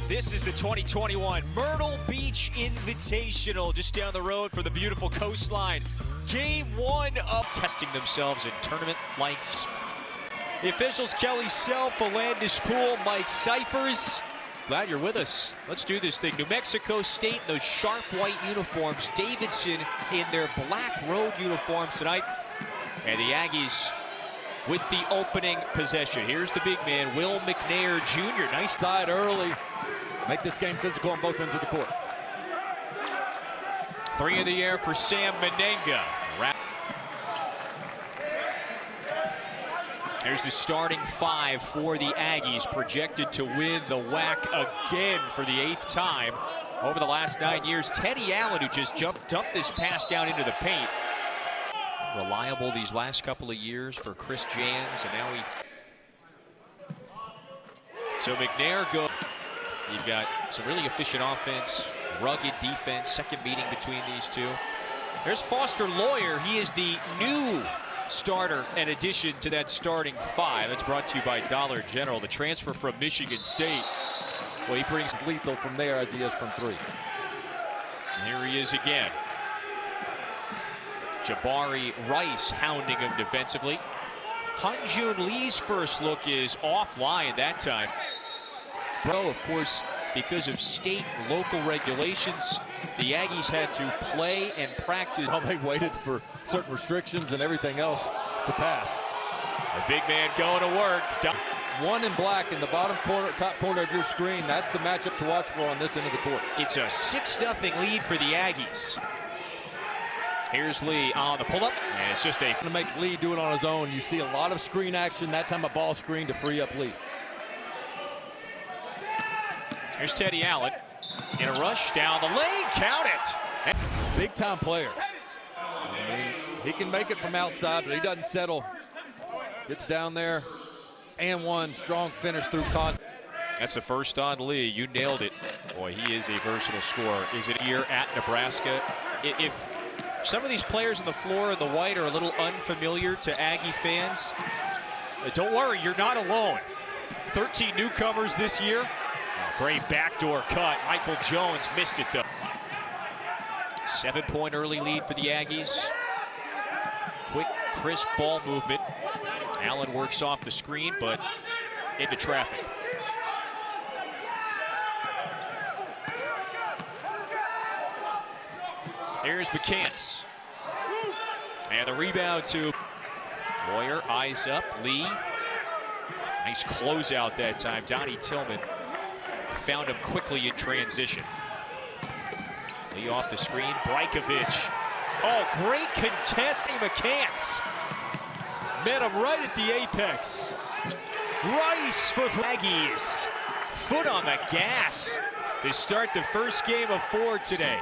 This is the 2021 Myrtle Beach Invitational, just down the road for the beautiful coastline. Game 1 of testing themselves in tournament likes. The officials, Kelly Self, Alandis Poole, Mike Cyphers. Glad you're with us. Let's do this thing. New Mexico State, those sharp white uniforms. Davidson in their black road uniforms tonight. And the Aggies with the opening possession. Here's the big man, Will McNair Jr. Nice side early. Make this game physical on both ends of the court. 3 in the air for Sam Menenga. There's the starting 5 for the Aggies, projected to win the WAC again for the 8th time over the last 9 years. Teddy Allen, who just dumped this pass down into the paint. Reliable these last couple of years for Chris Jans, and now So McNair goes. You've got some really efficient offense, rugged defense, second meeting between these two. There's Foster Lawyer. He is the new starter and addition to that starting 5. That's brought to you by Dollar General, the transfer from Michigan State. Well, he brings lethal from there as he is from 3. And here he is again. Jabari Rice hounding him defensively. Hyunjun Lee's first look is offline that time. Well, of course, because of state local regulations, the Aggies had to play and practice. Well, they waited for certain restrictions and everything else to pass. The big man going to work. One in black in the bottom corner, top corner of your screen. That's the matchup to watch for on this end of the court. It's a 6-0 lead for the Aggies. Here's Lee on the pull-up, and it's just to make Lee do it on his own. You see a lot of screen action, that time a ball screen to free up Lee. Here's Teddy Allen in a rush down the lane. Count it. Big time player. I mean, he can make it from outside, but he doesn't settle. Gets down there and one strong finish through contact. That's the first on Lee. You nailed it. Boy, he is a versatile scorer. Is it here at Nebraska? If some of these players on the floor in the white are a little unfamiliar to Aggie fans, don't worry, you're not alone. 13 newcomers this year. Great backdoor cut. Michael Jones missed it though. 7-point early lead for the Aggies. Quick, crisp ball movement. Allen works off the screen, but into traffic. Here's McCants. And the rebound to Lawyer, eyes up, Lee. Nice closeout that time. Donnie Tillman found him quickly in transition. Lee off the screen, Brajkovic. Oh, great contesting McCants. Met him right at the apex. Rice for Aggies. Foot on the gas to start the first game of 4 today.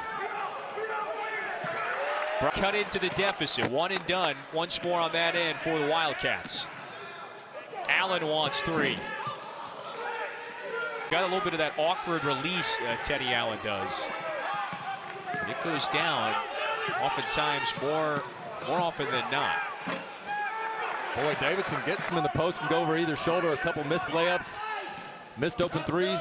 Cut into the deficit, 1 and done. Once more on that end for the Wildcats. Allen wants 3. Got a little bit of that awkward release Teddy Allen does. And it goes down oftentimes more often than not. Boy, Davidson gets him in the post and go over either shoulder. A couple missed layups, missed open threes.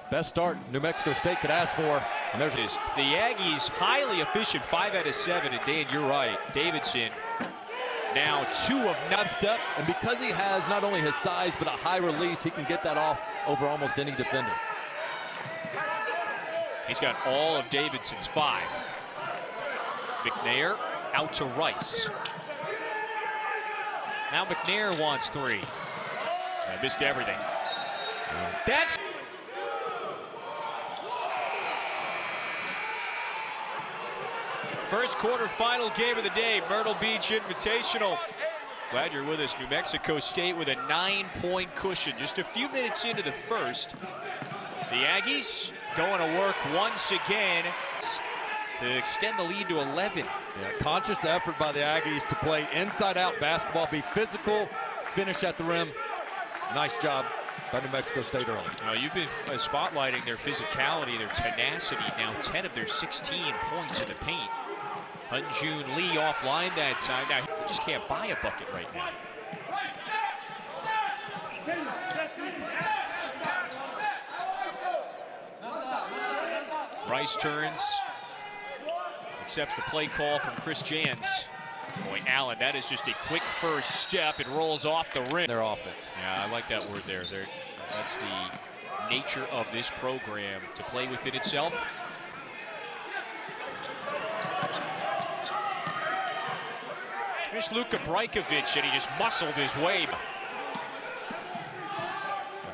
Best start New Mexico State could ask for. And there's the Aggies highly efficient, 5 out of 7. And Dan, you're right. Davidson now 2 of 9 step, and because he has not only his size but a high release, he can get that off over almost any defender. He's got all of Davidson's 5. McNair out to Rice. Now McNair wants 3. I missed everything. That's first quarter final game of the day, Myrtle Beach Invitational. Glad you're with us. New Mexico State with a 9-point cushion. Just a few minutes into the first. The Aggies going to work once again to extend the lead to 11. Yeah, conscious effort by the Aggies to play inside-out basketball, be physical, finish at the rim. Nice job by New Mexico State early. You've been spotlighting their physicality, their tenacity. Now 10 of their 16 points in the paint. Hyunjun Lee offline that time. Now he just can't buy a bucket right now. Rice turns, accepts the play call from Chris Jans. Boy, Allen, that is just a quick first step. It rolls off the rim. Their offense. Yeah, I like that word there. That's the nature of this program, to play within itself. Here's Luka Brajkovic, and he just muscled his way.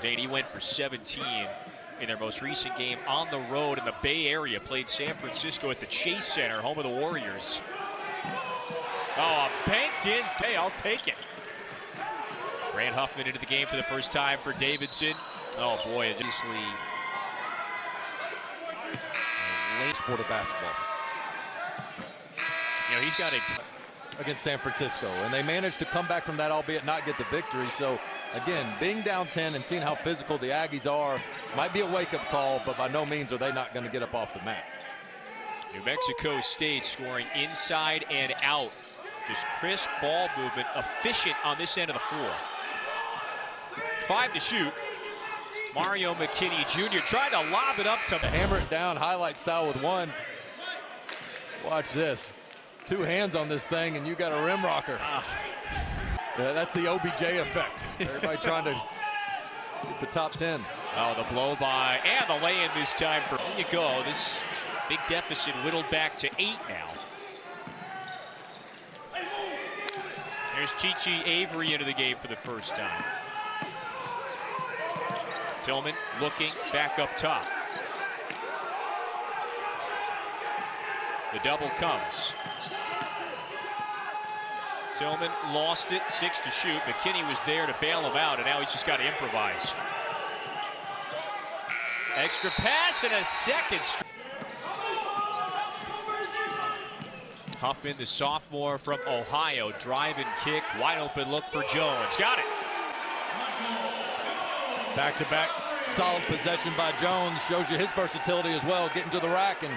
Dane, he went for 17 in their most recent game on the road in the Bay Area. Played San Francisco at the Chase Center, home of the Warriors. Oh, a banked in. Hey, I'll take it. Grant Huffman into the game for the first time for Davidson. Oh boy, obviously Late sport of basketball. You know, he's got a against San Francisco, and they managed to come back from that, albeit not get the victory. So again, being down 10 and seeing how physical the Aggies are might be a wake-up call, but by no means are they not going to get up off the mat. New Mexico State scoring inside and out. Just crisp ball movement, efficient on this end of the floor. 5 to shoot. Mario McKinney Jr. tried to lob it up to hammer it down, highlight style with one. Watch this. 2 hands on this thing, and you got a rim rocker. Yeah, that's the OBJ effect. Everybody trying to get the top 10. Oh, the blow by, and the lay-in this time for, there you go. This big deficit whittled back to 8 now. There's Chi-Chi Avery into the game for the first time. Tillman looking back up top. The double comes. Tillman lost it, 6 to shoot. McKinney was there to bail him out, and now he's just got to improvise. Extra pass and a second. Huffman, the sophomore from Ohio, drive and kick, wide open look for Jones. Got it. Back-to-back solid possession by Jones. Shows you his versatility as well, getting to the rack and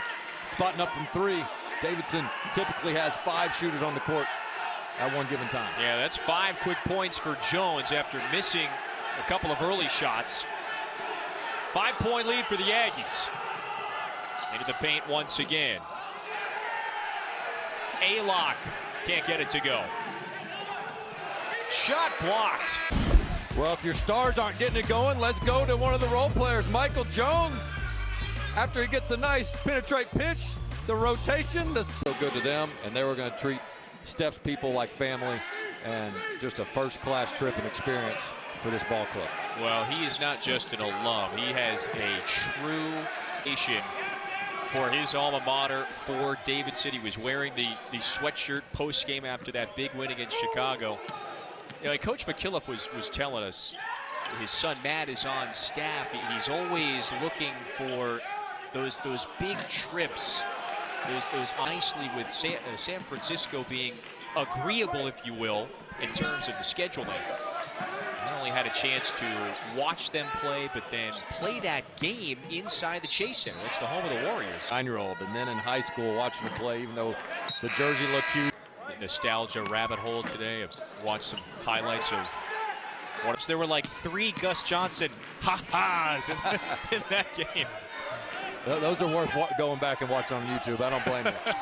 spotting up from 3. Davidson typically has 5 shooters on the court at one given time. Yeah, that's 5 quick points for Jones after missing a couple of early shots. 5-point lead for the Aggies. Into the paint once again. A-Lock can't get it to go. Shot blocked. Well, if your stars aren't getting it going, let's go to one of the role players, Michael Jones. After he gets a nice penetrate pitch, the rotation, so good to them, and they were going to treat Steph's people like family, and just a first-class trip and experience for this ball club. Well, he is not just an alum. He has a true nation for his alma mater, for Davidson. He was wearing the sweatshirt post-game after that big win against Chicago. You know, Coach McKillop was telling us his son Matt is on staff. He's always looking for those big trips, those nicely with San Francisco being agreeable, if you will, in terms of the scheduling. Not only had a chance to watch them play, but then play that game inside the Chase Center. It's the home of the Warriors. 9-year-old, and then in high school watching him play, even though the jersey looked huge. Nostalgia rabbit hole today. I've watched some highlights of what there were like 3 Gus Johnson ha-has in that game. Those are worth going back and watching on YouTube. I don't blame you.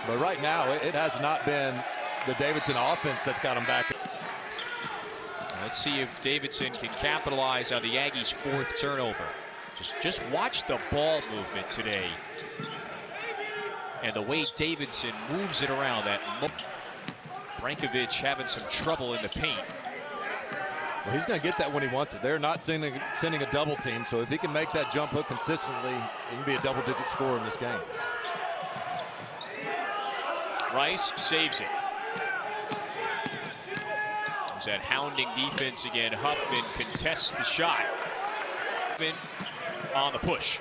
But right now, it has not been the Davidson offense that's got them back. Let's see if Davidson can capitalize on the Aggies' 4th turnover. Just watch the ball movement today. And the way Davidson moves it around, that Brajkovic having some trouble in the paint. Well, he's going to get that when he wants it. They're not sending a double team, so if he can make that jump hook consistently, he can be a double-digit scorer in this game. Rice saves it. There's that hounding defense again. Huffman contests the shot. Huffman on the push.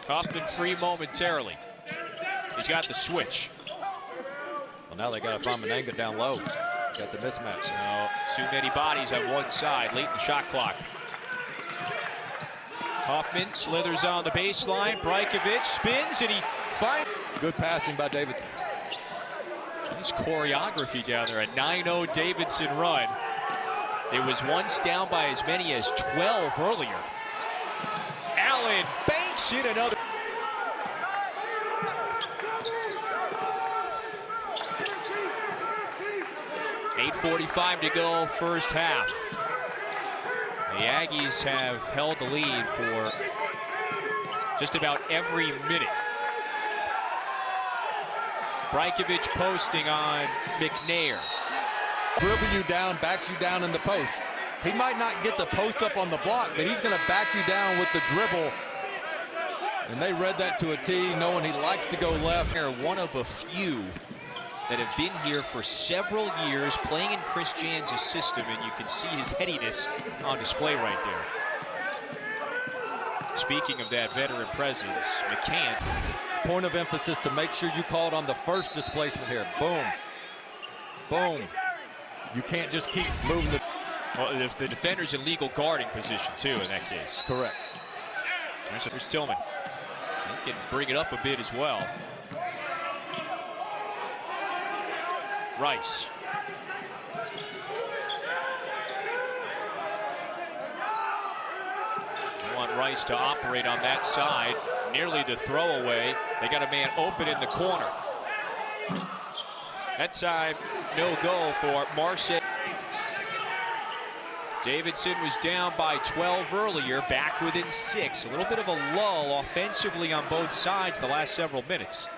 Huffman free momentarily. He's got the switch. Well, now they got to find Menenga down low. Got the mismatch. No, too many bodies on one side, late in the shot clock. Huffman slithers on the baseline. Brajkovic spins, and he finds. Good passing by Davidson. Nice choreography down there. A 9-0 Davidson run. It was once down by as many as 12 earlier. Allen banks in another. .8:45 to go first half. The Aggies have held the lead for just about every minute. Brajkovic posting on McNair. Dribble you down, backs you down in the post. He might not get the post up on the block, but he's going to back you down with the dribble. And they read that to a T, knowing he likes to go left. They're one of a few that have been here for several years playing in Chris Jans' system, and you can see his headiness on display right there. Speaking of that veteran presence, McCann. Point of emphasis to make sure you call it on the first displacement here. Boom. Boom. You can't just keep moving the... Well, the defender's in legal guarding position, too, in that case. Correct. There's Tillman. He can bring it up a bit as well. Rice. They want Rice to operate on that side. Nearly the throwaway. They got a man open in the corner. That time, no goal for Marseille. Davidson was down by 12 earlier, back within 6. A little bit of a lull offensively on both sides the last several minutes.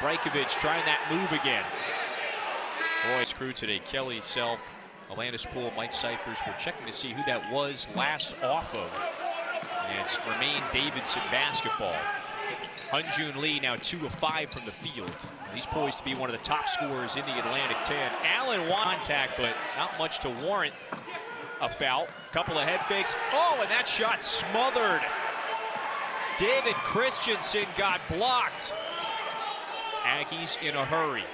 Brajkovic trying that move again. Boys crew today, Kelly, Self, Alandis Poole, Mike Cyphers. We're checking to see who that was last off of. And it's remained Davidson basketball. Hunjun Lee now 2 of 5 from the field. He's poised to be one of the top scorers in the Atlantic 10. Allen contact, but not much to warrant a foul. Couple of head fakes. Oh, and that shot smothered. David Christensen got blocked. Aggies in a hurry.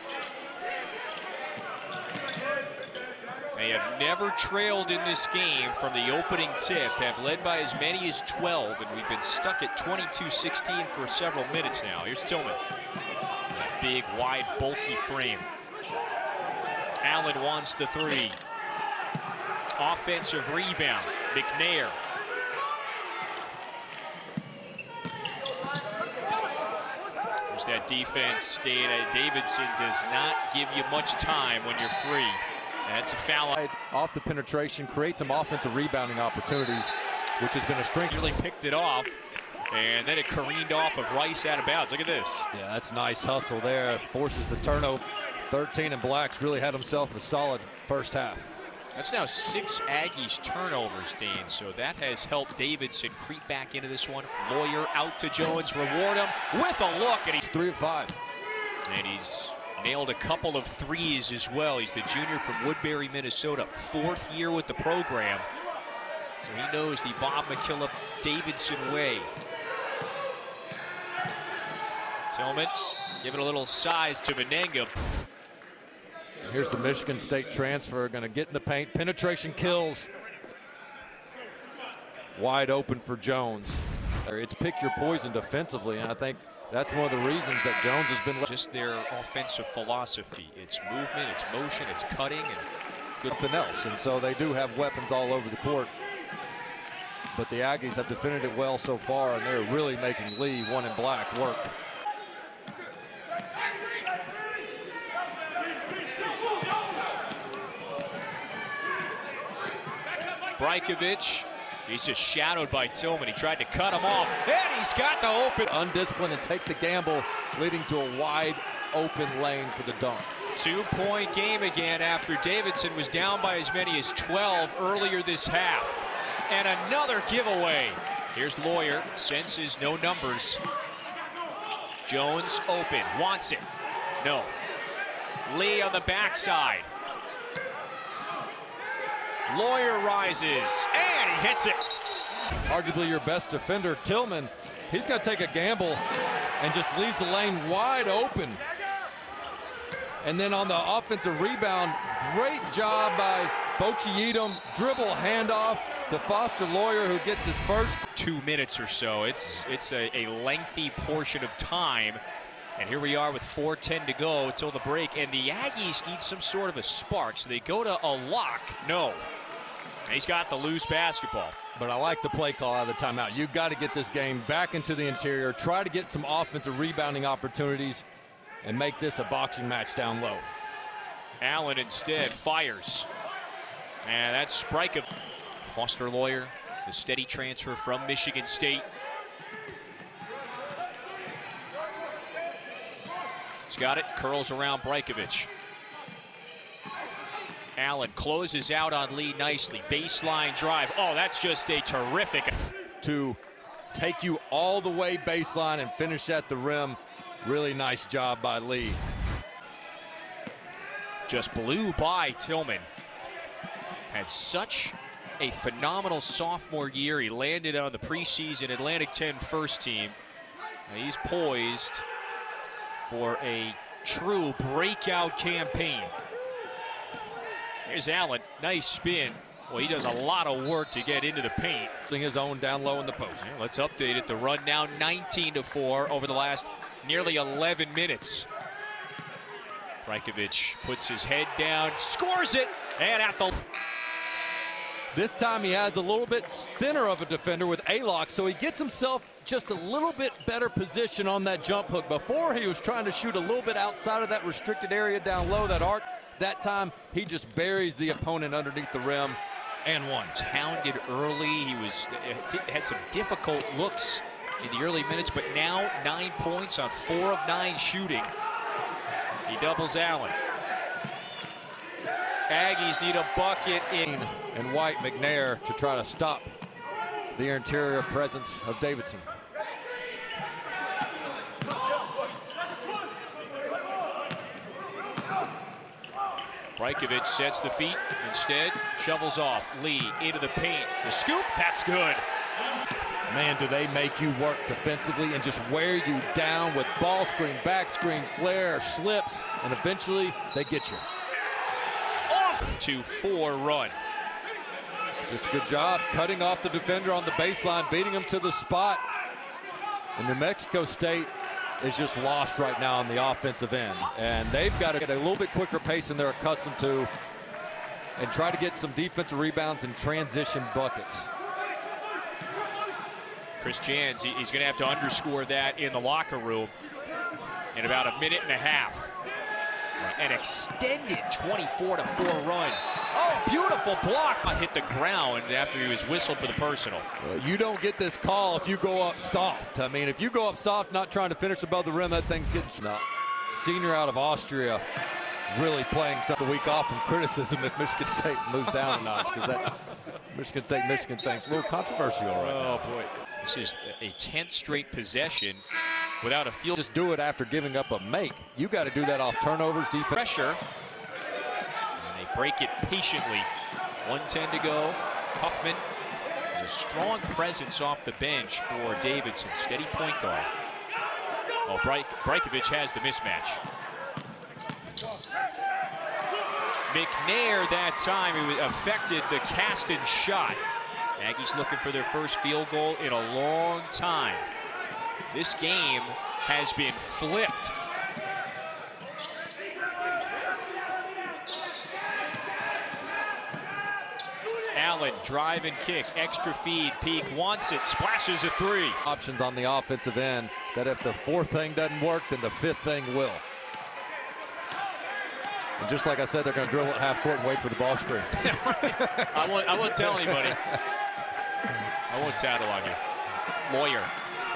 They have never trailed in this game from the opening tip, have led by as many as 12, and we've been stuck at 22-16 for several minutes now. Here's Tillman. That big, wide, bulky frame. Allen wants the 3. Offensive rebound. McNair. There's that defense. Davidson does not give you much time when you're free. That's a foul. Off the penetration, create some offensive rebounding opportunities, which has been a strength. Really picked it off, and then it careened off of Rice out of bounds. Look at this. Yeah, that's nice hustle there. Forces the turnover. 13 and Blacks really had himself a solid first half. That's now 6 Aggies turnovers, Dane, so that has helped Davidson creep back into this one. Lawyer out to Jones, reward him with a look, and he's 3 of 5. And he's nailed a couple of 3s as well. He's the junior from Woodbury, Minnesota, 4th year with the program. So he knows the Bob McKillop Davidson way. Tillman giving a little size to Menenga. Here's the Michigan State transfer, going to get in the paint. Penetration kills. Wide open for Jones. It's pick your poison defensively, and I think that's one of the reasons that Jones has been just their offensive philosophy. It's movement, it's motion, it's cutting, and nothing else. And so they do have weapons all over the court. But the Aggies have defended it well so far, and they're really making Lee, one in black, work. Brajkovic, he's just shadowed by Tillman. He tried to cut him off, and he's got the open. Undisciplined and take the gamble, leading to a wide open lane for the dunk. 2-point game again after Davidson was down by as many as 12 earlier this half. And another giveaway. Here's Lawyer, senses no numbers. Jones open, wants it. No. Lee on the backside. Lawyer rises, and he hits it. Arguably your best defender, Tillman. He's got to take a gamble and just leaves the lane wide open. And then on the offensive rebound, great job by Bochiedum. Dribble handoff to Foster Lawyer, who gets his first 2 minutes or so. It's a lengthy portion of time. And here we are with 4:10 to go until the break, and the Aggies need some sort of a spark, so they go to a lock. No. He's got the loose basketball. But I like the play call out of the timeout. You've got to get this game back into the interior, try to get some offensive rebounding opportunities, and make this a boxing match down low. Allen instead fires. And that's Sprike. Foster Lawyer, the steady transfer from Michigan State. He's got it, curls around Brajkovic. Allen closes out on Lee nicely. Baseline drive. Oh, that's just a terrific. To take you all the way baseline and finish at the rim. Really nice job by Lee. Just blew by Tillman. Had such a phenomenal sophomore year. He landed on the preseason Atlantic 10 first team. Now he's poised for a true breakout campaign. Here's Allen, nice spin. Well, he does a lot of work to get into the paint. His own down low in the post. Yeah, let's update it. The run now 19-4 over the last nearly 11 minutes. Brajkovic puts his head down, scores it, and at the... This time he has a little bit thinner of a defender with A-Lock, so he gets himself just a little bit better position on that jump hook. Before, he was trying to shoot a little bit outside of that restricted area down low, that arc. That time, he just buries the opponent underneath the rim and one. Hounded early. He had some difficult looks in the early minutes, but now 9 points on 4 of 9 shooting. He doubles Allen. Aggies need a bucket in. And White McNair to try to stop the interior presence of Davidson. Brajkovic sets the feet, instead shovels off. Lee into the paint. The scoop, that's good. Man, do they make you work defensively and just wear you down with ball screen, back screen, flare, slips, and eventually they get you. Off to 4 run. Just a good job cutting off the defender on the baseline, beating him to the spot. And New Mexico State is just lost right now on the offensive end. And they've got to get a little bit quicker pace than they're accustomed to and try to get some defensive rebounds and transition buckets. Chris Jans, he's going to have to underscore that in the locker room in about a minute and a half. An extended 24-4 run. Oh, beautiful block. Hit the ground after he was whistled for the personal. You don't get this call if you go up soft. I mean, if you go up soft, not trying to finish above the rim, that thing's getting no. Senior out of Austria, really playing some the week off from criticism if Michigan State moves down a notch, because that Michigan thing's a little controversial right now. Oh, boy. This is a 10th straight possession without a field. Just do it after giving up a make. You got to do that off turnovers, defense. Pressure. And they break it patiently. 1:10 to go. Huffman has a strong presence off the bench for Davidson. Steady point guard. Oh, Brajkovic has the mismatch. McNair that time, it affected the cast-in shot. Aggies looking for their first field goal in a long time. This game has been flipped. Allen, drive and kick, extra feed, Peak wants it, splashes a 3. Options on the offensive end that if the 4th thing doesn't work, then the 5th thing will. And just like I said, they're going to dribble at half court and wait for the ball screen. I won't tell anybody. I won't tattle on you. Lawyer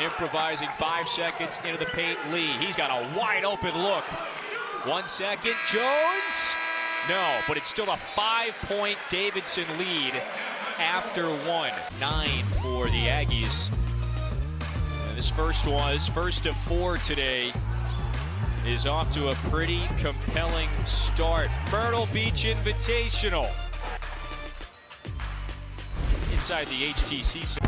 improvising, 5 seconds into the paint. Lee, he's got a wide open look. 1 second, Jones. No, but it's still a 5-point Davidson lead after 1. 9 for the Aggies. And this first of 4 today, is off to a pretty compelling start. Myrtle Beach Invitational. Inside the HTC.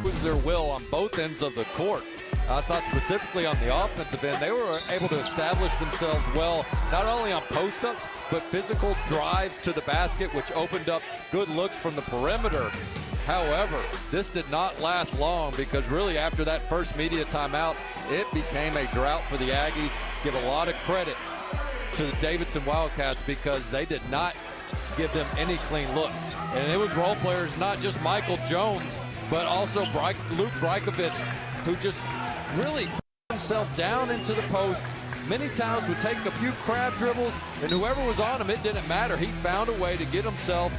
With their will on both ends of the court. I thought specifically on the offensive end, they were able to establish themselves well, not only on post-ups, but physical drives to the basket, which opened up good looks from the perimeter. However, this did not last long because really after that first media timeout, it became a drought for the Aggies. Give a lot of credit to the Davidson Wildcats because they did not give them any clean looks. And it was role players, not just Michael Jones, but also Luke Brajkovic, who just really put himself down into the post. Many times would take a few crab dribbles, and whoever was on him, it didn't matter. He found a way to get himself,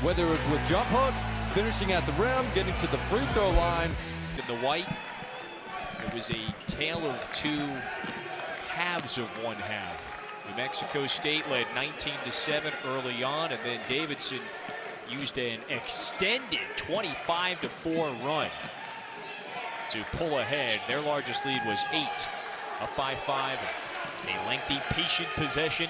whether it was with jump hooks, finishing at the rim, getting to the free throw line. In the white, it was a tale of two halves of one half. New Mexico State led 19-7 early on, and then Davidson used an extended 25-4 run to pull ahead. Their largest lead was 8, up by 5. A lengthy, patient possession.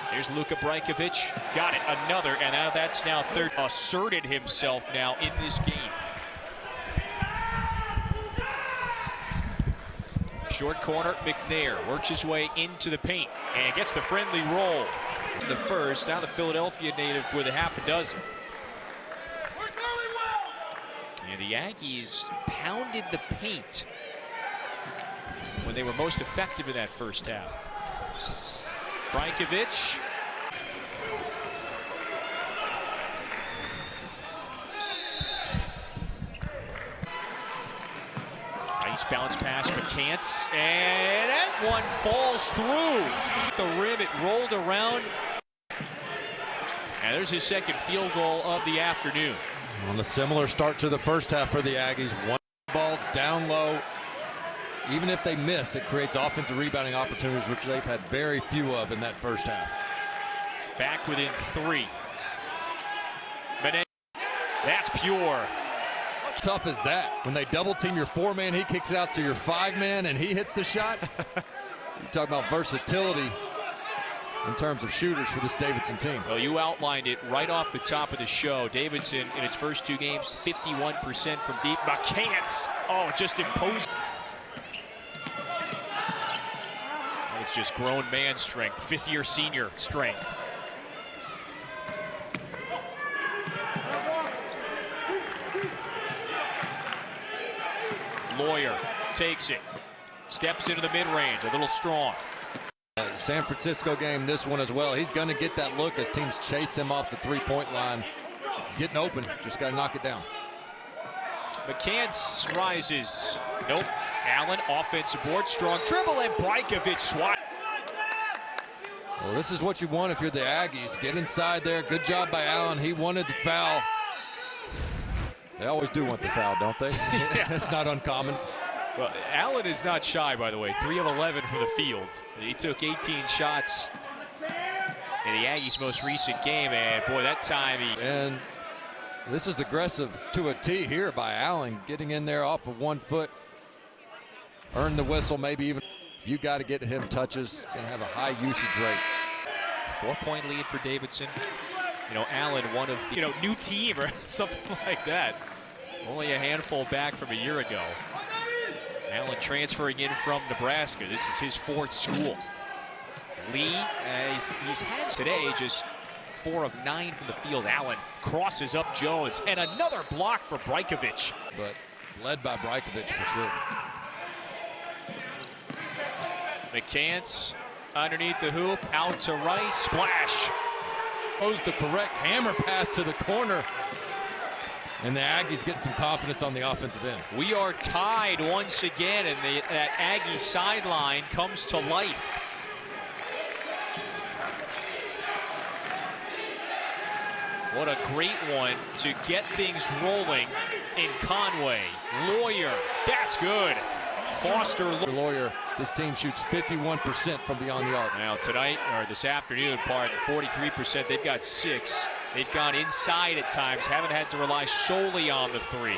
There's Luka Brajkovic. Got it, another, and now that's now third. Asserted himself now in this game. Short corner, McNair works his way into the paint and gets the friendly roll. In the first, now the Philadelphia native with a half a dozen. And the Aggies pounded the paint when they were most effective in that first half. Brajkovic. Nice bounce pass for Kantz, and that one falls through the rim. It rolled around, and there's his second field goal of the afternoon. On a similar start to the first half for the Aggies, one ball down low. Even if they miss, it creates offensive rebounding opportunities, which they've had very few of in that first half. Back within 3. That's pure. Tough as that. When they double team your 4-man, he kicks it out to your 5-man, and he hits the shot. You talk about versatility in terms of shooters for this Davidson team. Well, you outlined it right off the top of the show. Davidson, in its first 2 games, 51% from deep. Kantz, just imposed. It's just grown man strength, 5th-year senior strength. Lawyer takes it, steps into the mid-range, a little strong. San Francisco game, this one as well. He's going to get that look as teams chase him off the 3-point line. He's getting open, just got to knock it down. McCants rises. Nope. Allen, offensive board, strong dribble, and Brajkovic swat. Well, this is what you want if you're the Aggies. Get inside there. Good job by Allen. He wanted the foul. They always do want the foul, don't they? Yeah. That's not uncommon. Well, Allen is not shy, by the way. 3 of 11 from the field. He took 18 shots in the Aggies' most recent game, and boy, that time he... And this is aggressive to a T here by Allen, getting in there off of 1 foot. Earn the whistle, maybe even. You got to get him touches and have a high usage rate. 4-point lead for Davidson. You know, Allen, one of the, new team or something like that. Only a handful back from a year ago. Allen transferring in from Nebraska. This is his 4th school. Lee, he's had today just 4 of 9 from the field. Allen crosses up Jones, and another block for Brajkovic. But led by Brajkovic for sure. McCants underneath the hoop, out to Rice, splash. Throws the correct hammer pass to the corner. And the Aggies get some confidence on the offensive end. We are tied once again, and that Aggie sideline comes to life. What a great one to get things rolling in Conway. Lawyer, that's good. Foster. Lawyer, this team shoots 51% from beyond the arc. Now tonight, or this afternoon, 43%. They've got 6. They've gone inside at times, haven't had to rely solely on the 3.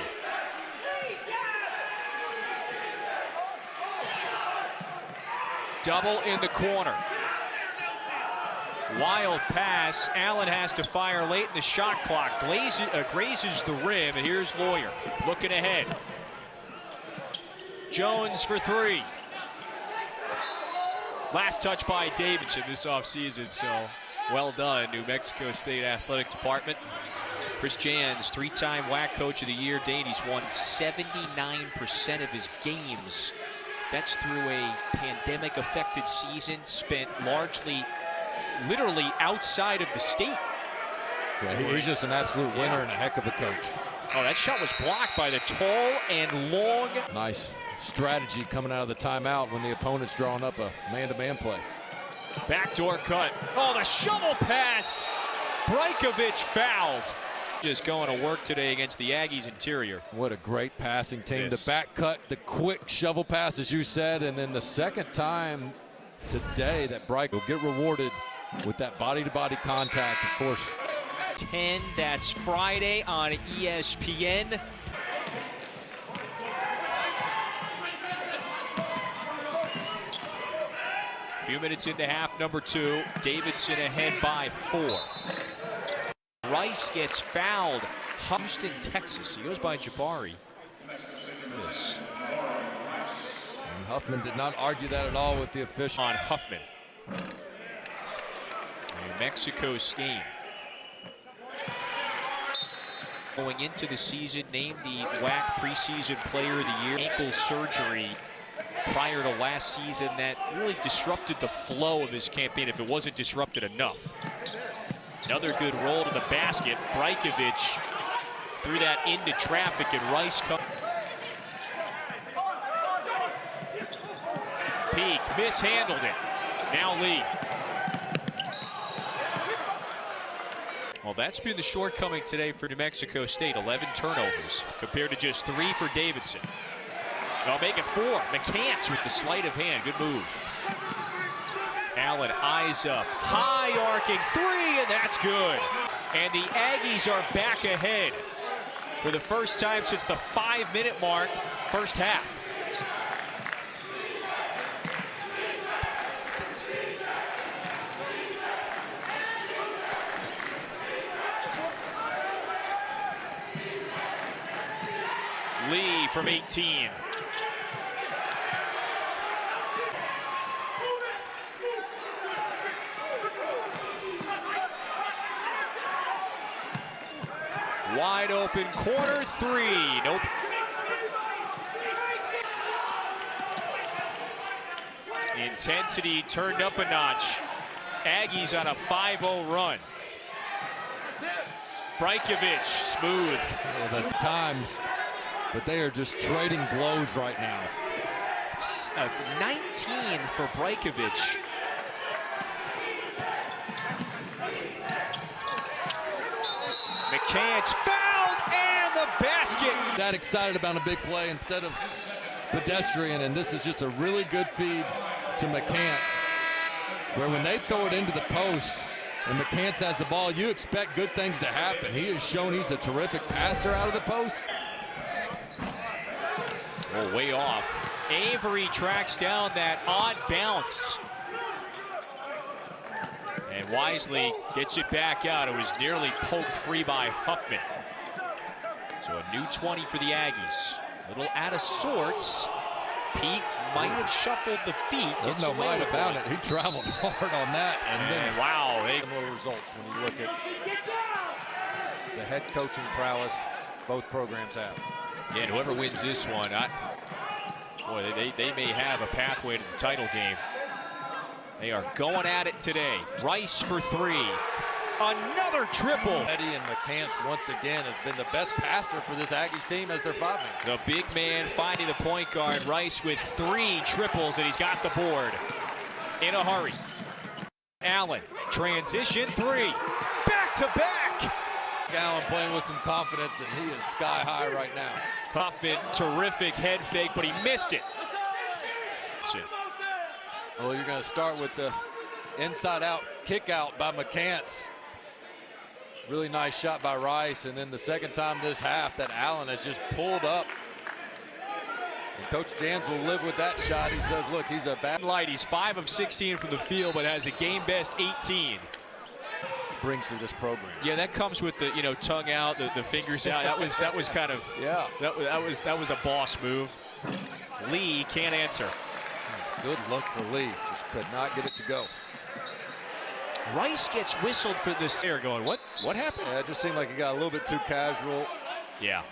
Double in the corner. Wild pass. Allen has to fire late in the shot clock. Grazes the rim, and here's Lawyer looking ahead. Jones for three. Last touch by Davidson this offseason, so well done, New Mexico State Athletic Department. Chris Jans, three-time WAC Coach of the Year. Davies won 79% of his games. That's through a pandemic-affected season, spent largely, literally outside of the state. Yeah, he's just an absolute winner and a heck of a coach. Oh, that shot was blocked by the tall and long. Nice strategy coming out of the timeout when the opponent's drawing up a man-to-man play. Backdoor cut. Oh, the shovel pass. Brajkovic fouled. Just going to work today against the Aggies interior. What a great passing team. Yes. The back cut, the quick shovel pass, as you said, and then the second time today that Bright will get rewarded with that body-to-body contact, of course. 10, that's Friday on ESPN. A few minutes into half number 2. Davidson ahead by 4. Rice gets fouled. Houston, Texas. He goes by Jabari. This. And Huffman did not argue that at all with the official. On Huffman. New Mexico State. Going into the season, named the WAC preseason player of the year. Ankle surgery prior to last season that really disrupted the flow of his campaign if it wasn't disrupted enough. Another good roll to the basket. Brajkovic threw that into traffic, and Rice comes. Peak mishandled it. Now Lee. Well, that's been the shortcoming today for New Mexico State. 11 turnovers compared to just 3 for Davidson. They'll make it 4. McCants with the sleight of hand. Good move. Allen eyes up. High arcing 3, and that's good. And the Aggies are back ahead for the first time since the 5-minute mark, first half. Lee from 18. Wide open corner 3. Nope. Intensity turned up a notch. Aggies on a 5-0 run. Brajkovic smooth. Well, the times, but they are just trading blows right now. 19 for Brajkovic. McCants fouled, and the basket. That excited about a big play instead of pedestrian, and this is just a really good feed to McCants, where when they throw it into the post and McCants has the ball, you expect good things to happen. He has shown he's a terrific passer out of the post. Oh, way off. Avery tracks down that odd bounce. And wisely gets it back out. It was nearly poked free by Huffman. So a new 20 for the Aggies. A little out of sorts. Peak might have shuffled the feet. There's no mind about it. He traveled hard on that. And then wow. Similar results when you look at the head coaching prowess both programs have. Yeah, and whoever wins this one, they may have a pathway to the title game. They are going at it today. Rice for 3. Another triple. Eddie and McCants once again has been the best passer for this Aggies team as their 5-man. The big man finding the point guard. Rice with 3 triples, and he's got the board in a hurry. Allen, transition 3. Back to back. Allen playing with some confidence, and he is sky high right now. Huffman, terrific head fake, but he missed it. That's it. Well, you're going to start with the inside-out kick out by McCants. Really nice shot by Rice, and then the second time this half that Allen has just pulled up. And Coach Jans will live with that shot. He says, look, he's a bad light. He's 5 of 16 from the field, but has a game-best 18. Brings to this program. Yeah, that comes with the tongue out, the fingers out. That was kind of yeah. That was a boss move. Lee can't answer. Good look for Lee. Just could not get it to go. Rice gets whistled for this. They're going, what happened? Yeah, it just seemed like he got a little bit too casual. Yeah.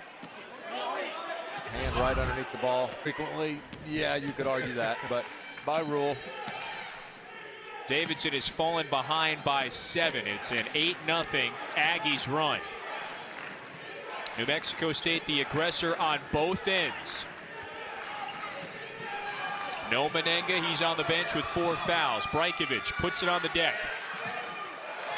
Hand right underneath the ball. Frequently, yeah, you could argue that, but by rule. Davidson has fallen behind by 7. It's an 8-0 Aggies run. New Mexico State the aggressor on both ends. No Menenga, he's on the bench with 4 fouls. Brajkovic puts it on the deck.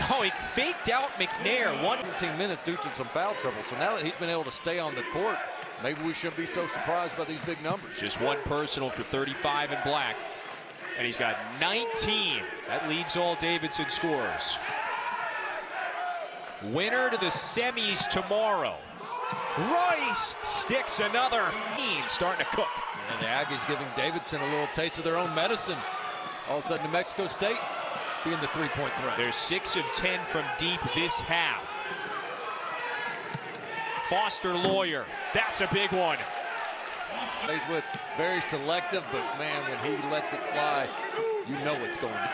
Oh, he faked out McNair. 17 minutes due to some foul trouble. So now that he's been able to stay on the court, maybe we shouldn't be so surprised by these big numbers. Just 1 personal for 35 in black. And he's got 19. That leads all Davidson scores. Winner to the semis tomorrow. Rice sticks another. Starting to cook. And the Aggies giving Davidson a little taste of their own medicine. All of a sudden, New Mexico State being the three-point threat. They're 6 of 10 from deep this half. Foster Lawyer, that's a big one. He's with very selective, but man, when he lets it fly, you know what's going on.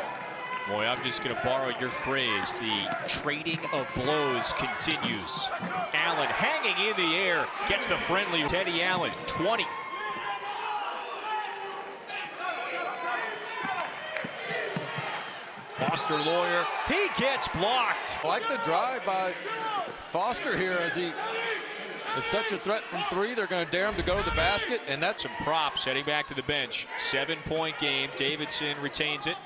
Boy, I'm just going to borrow your phrase. The trading of blows continues. Allen hanging in the air, gets the friendly. Teddy Allen, 20. Foster Lawyer, he gets blocked. I like the drive by Foster here as he is such a threat from 3. They're going to dare him to go to the basket, and that's some props heading back to the bench. 7-point game. Davidson retains it.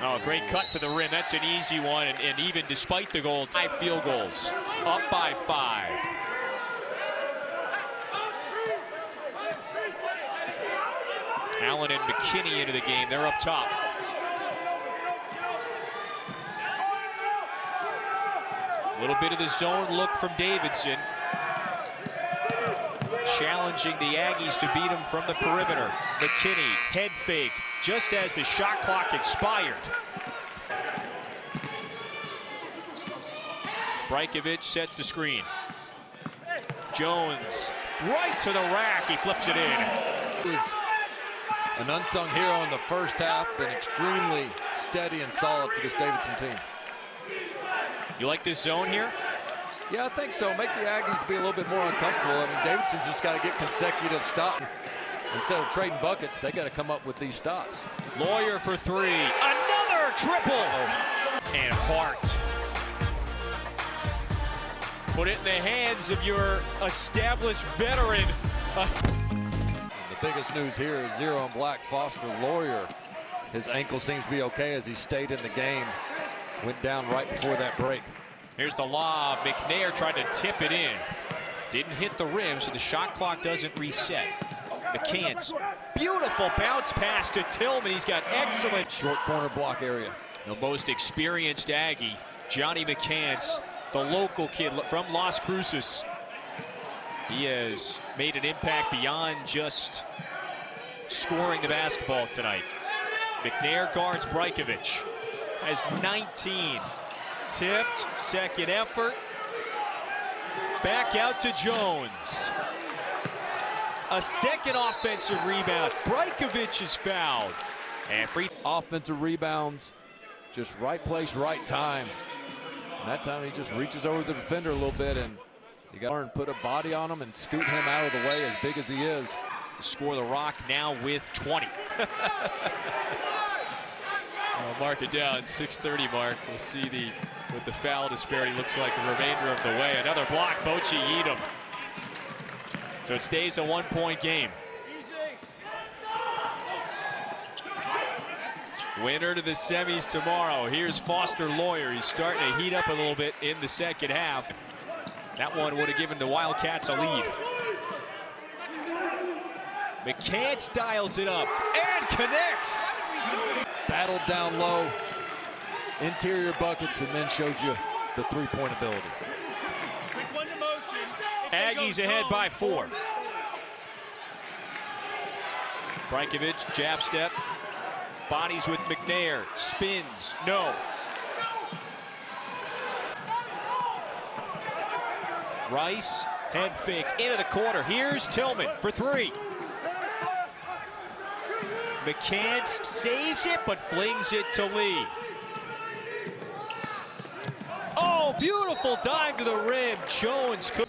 Oh, great cut to the rim. That's an easy one, and even despite the goal, 5 field goals. Up by 5. Allen and McKinney into the game. They're up top. A little bit of the zone look from Davidson. Challenging the Aggies to beat him from the perimeter. McKinney, head fake, just as the shot clock expired. Brajkovic sets the screen. Jones, right to the rack, he flips it in. It was an unsung hero in the first half, been extremely steady and solid for this Davidson team. You like this zone here? Yeah, I think so. Make the Aggies be a little bit more uncomfortable. I mean, Davidson's just got to get consecutive stops. Instead of trading buckets, they got to come up with these stops. Lawyer for 3. Another triple. And Hart. Put it in the hands of your established veteran. The biggest news here is 0 on black. Foster Lawyer. His ankle seems to be okay as he stayed in the game. Went down right before that break. Here's the lob. McNair tried to tip it in. Didn't hit the rim, so the shot clock doesn't reset. McCants, beautiful bounce pass to Tillman. He's got excellent short corner block area. The most experienced Aggie, Johnny McCants, the local kid from Las Cruces. He has made an impact beyond just scoring the basketball tonight. McNair guards Brajkovic. Has 19. Tipped, second effort. Back out to Jones. A second offensive rebound. Brajkovic is fouled. And free offensive rebounds. Just right place, right time. And that time he just reaches over the defender a little bit, and you got to put a body on him and scoot him out of the way, as big as he is. Score the Rock now with 20. I'll mark it down, 6:30 mark. We'll see what the foul disparity looks like the remainder of the way. Another block, Bochi Edom. So it stays a 1-point game. Winner to the semis tomorrow. Here's Foster Lawyer. He's starting to heat up a little bit in the second half. That one would have given the Wildcats a lead. McCants dials it up and connects. Battled down low, interior buckets, and then showed you the three-point ability. Aggies ahead by 4. Brajkovic, jab step, bodies with McNair, spins, no. Rice, head fake into the corner. Here's Tillman for 3. McCants saves it, but flings it to Lee. Oh, beautiful dive to the rim. Jones could.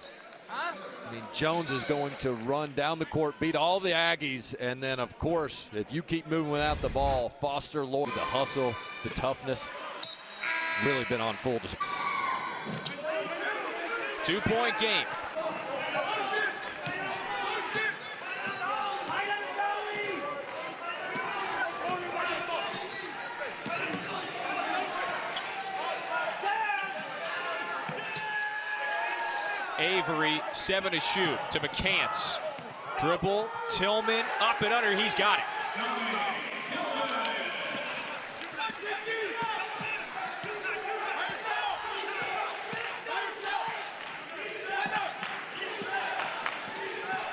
I mean, Jones is going to run down the court, beat all the Aggies, and then, of course, if you keep moving without the ball, Foster Lloyd, the hustle, the toughness, really been on full display. 2-point game. Avery, 7 to shoot to McCants. Dribble, Tillman, up and under, he's got it.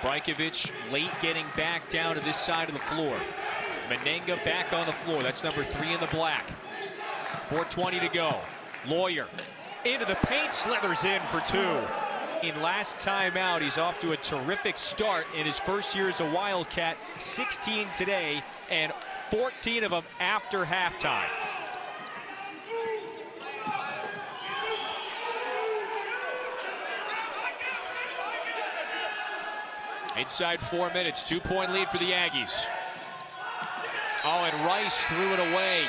Brajkovic late getting back down to this side of the floor. Menenga back on the floor, that's number 3 in the black. 4:20 to go. Lawyer into the paint, slithers in for 2. In last time out, he's off to a terrific start in his first year as a Wildcat. 16 today and 14 of them after halftime. Inside 4 minutes, 2-point lead for the Aggies. Oh, and Rice threw it away.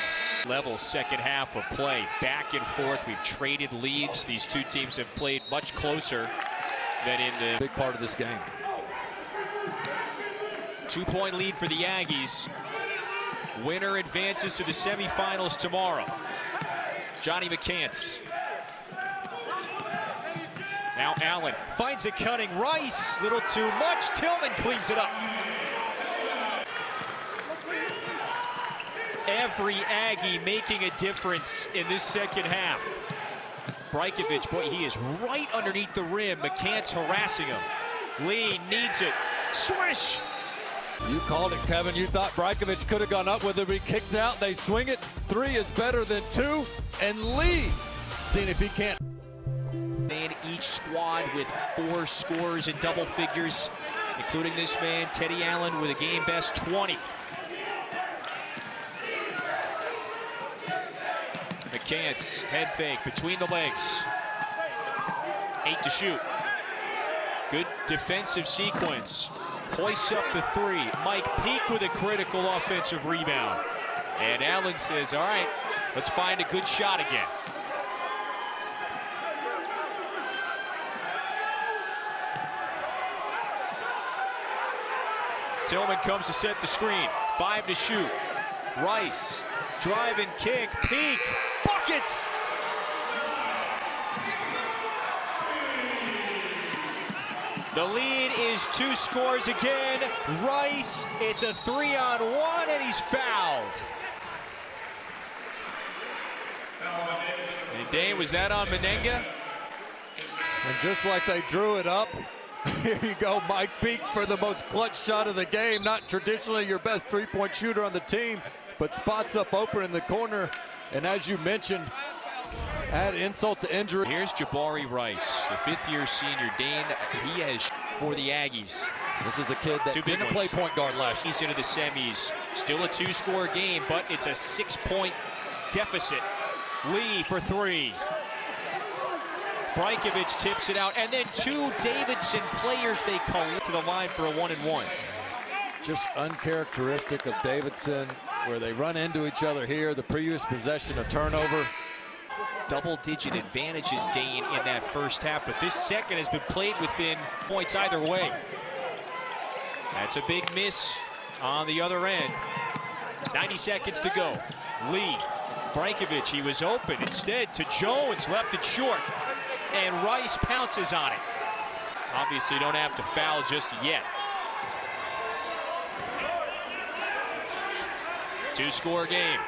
Level second half of play, back and forth. We've traded leads. These two teams have played much closer than in the big part of this game. 2-point lead for the Aggies. Winner advances to the semifinals tomorrow. Johnny McCants. Now Allen finds it cutting. Rice, little too much. Tillman cleans it up. Every Aggie making a difference in this second half. Brajkovic, boy, he is right underneath the rim. McCants harassing him. Lee needs it. Swish! You called it, Kevin. You thought Brajkovic could have gone up with it, but he kicks out. They swing it. 3 is better than 2. And Lee, seeing if he can't. Man, each squad with 4 scores in double figures, including this man, Teddy Allen, with a game best 20. McCants, head fake between the legs. 8 to shoot. Good defensive sequence. Hoists up the 3. Mike Peak with a critical offensive rebound. And Allen says, all right, let's find a good shot again. Tillman comes to set the screen. 5 to shoot. Rice, drive and kick. Peak, buckets! The lead is 2 scores again. Rice, it's a 3-on-1, and he's fouled. And Dane, was that on Menenga? And just like they drew it up, here you go, Mike Peak for the most clutch shot of the game. Not traditionally your best 3-point shooter on the team, but spots up open in the corner. And as you mentioned, add insult to injury. Here's Jabari Rice, the 5th-year senior. Dane, he has for the Aggies. This is a kid that didn't play point guard last year. He's into the semis. Still a 2-score game, but it's a 6-point deficit. Lee for 3. Brajkovic tips it out, and then 2 Davidson players they call to the line for a 1-and-1. Just uncharacteristic of Davidson, where they run into each other here. The previous possession, a turnover. Double-digit advantages, Dane, in that first half, but this second has been played within points either way. That's a big miss on the other end. 90 seconds to go. Lee, Brajkovic, he was open. Instead to Jones, left it short. And Rice pounces on it. Obviously don't have to foul just yet. 2-score game.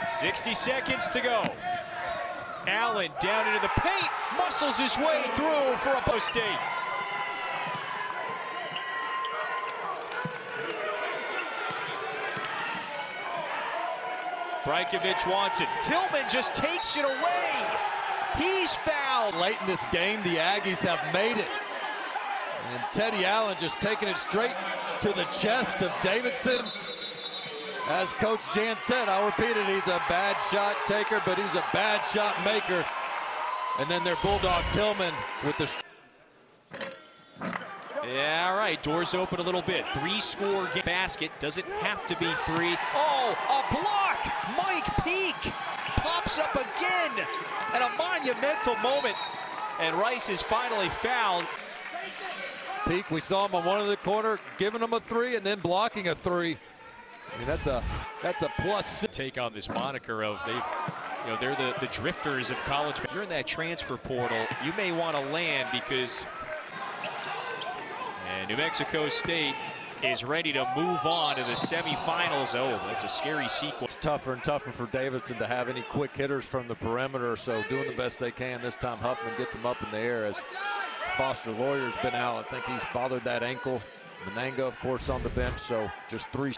.60 seconds to go. Allen down into the paint, muscles his way through for a post-8. Brajkovic wants it. Tillman just takes it away. He's fouled. Late in this game, the Aggies have made it. And Teddy Allen just taking it straight to the chest of Davidson. As Coach Jan said, I'll repeat it, he's a bad shot taker, but he's a bad shot maker. And then their Bulldog Tillman with the... Yeah, all right, doors open a little bit. 3-score basket, doesn't have to be 3. Oh, a block! Mike Peak pops up again at a monumental moment. And Rice is finally fouled. Peak, we saw him on one of the corner, giving him a 3 and then blocking a 3. I mean, that's a plus. Take on this moniker of they're the drifters of college. But you're in that transfer portal, you may want to land because New Mexico State is ready to move on to the semifinals. Oh, that's a scary sequence. It's tougher and tougher for Davidson to have any quick hitters from the perimeter, so doing the best they can. This time Huffman gets them up in the air as Foster Lawyer's been out. I think he's bothered that ankle. Mananga, of course, on the bench, so just 3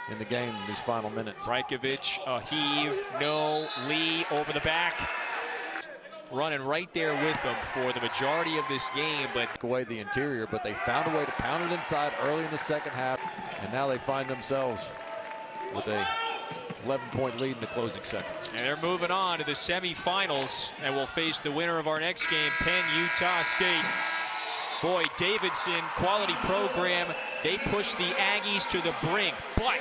in the game in these final minutes. Rajkovic, a heave, no. Lee over the back. Running right there with them for the majority of this game, but away the interior, but they found a way to pound it inside early in the second half, and now they find themselves with a 11-point lead in the closing seconds. And they're moving on to the semifinals, and we'll face the winner of our next game, Penn, Utah State. Boy, Davidson, quality program. They push the Aggies to the brink, but